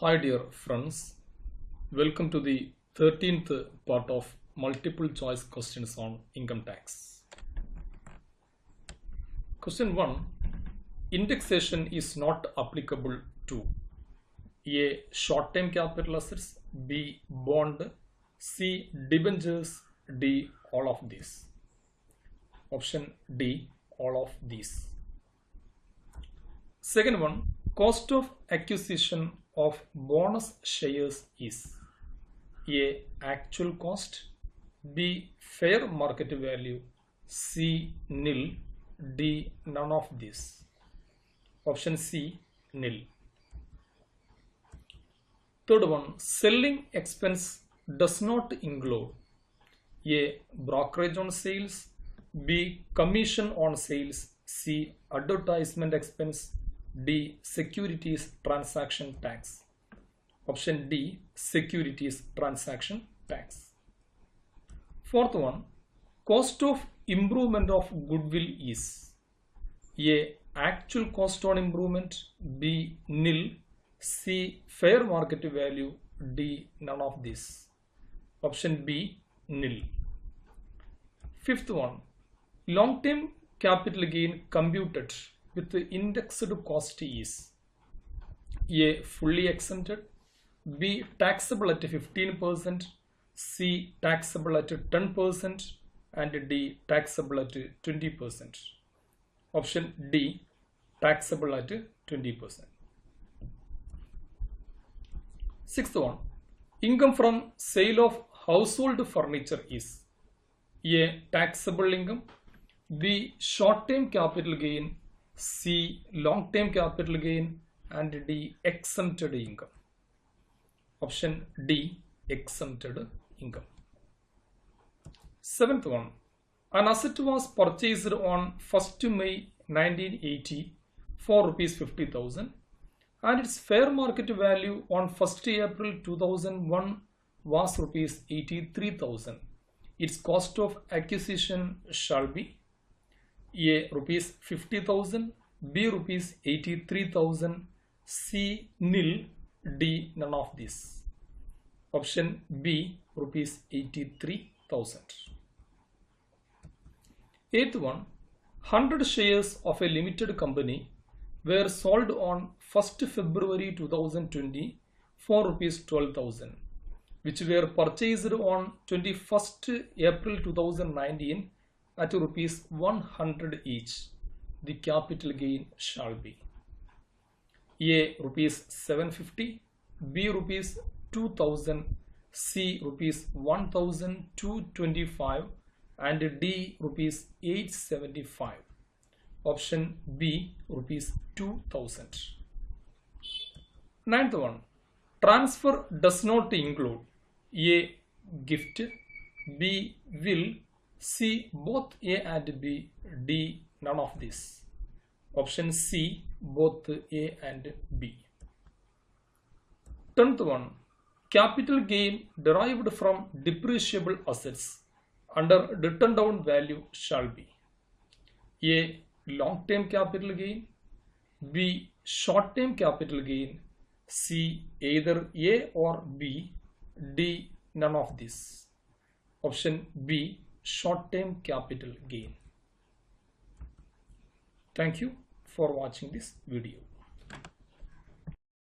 Hi dear friends, welcome to the 13th part of multiple choice questions on income tax. Question 1. Indexation is not applicable to A. Short-term capital assets, B. Bond, C. Debentures, D. All of these. Option D. All of these. Second one, cost of acquisition of bonus shares is A. Actual cost, B. Fair market value, C. Nil, D. None of these. Option C. Nil. Third one, selling expense does not include A. Brokerage on sales, B. Commission on sales, C. Advertisement expense, D. Securities transaction tax. Option D. Securities transaction tax. Fourth one, cost of improvement of goodwill is A. Actual cost on improvement, B. Nil, C. Fair market value, D. None of this. Option B. Nil. Fifth one, long-term capital gain computed with the indexed cost is A. Fully exempted, B. Taxable at 15%, C. Taxable at 10%, and D. Taxable at 20%. Option D. Taxable at 20%. Sixth one, income from sale of household furniture is A. Taxable income, B. Short-term capital gain, C. Long-term capital gain, and D. Exempted income. Option D. Exempted income. Seventh one, an asset was purchased on 1st May 1980 for ₹50,000 and its fair market value on 1st April 2001 was ₹83,000. Its cost of acquisition shall be A. ₹50,000, B. ₹83,000, C. Nil, D. None of this. Option B. ₹83,000. Eighth one, 100 shares of a limited company were sold on 1st February 2020 for ₹12,000, which were purchased on 21st April 2019 at ₹100 each. The capital gain shall be A. ₹750, B. ₹2,000, C. ₹1,225, and D. ₹875. Option B. ₹2,000. Ninth one, transfer does not include A. Gift, B. Will, C. Both A and B, D. None of this. Option C. Both A and B. 10th one, capital gain derived from depreciable assets under written down value shall be A. Long-term capital gain, B. Short-term capital gain, C. Either A or B, D. None of this. Option B. Short-term capital gain. Thank you for watching this video.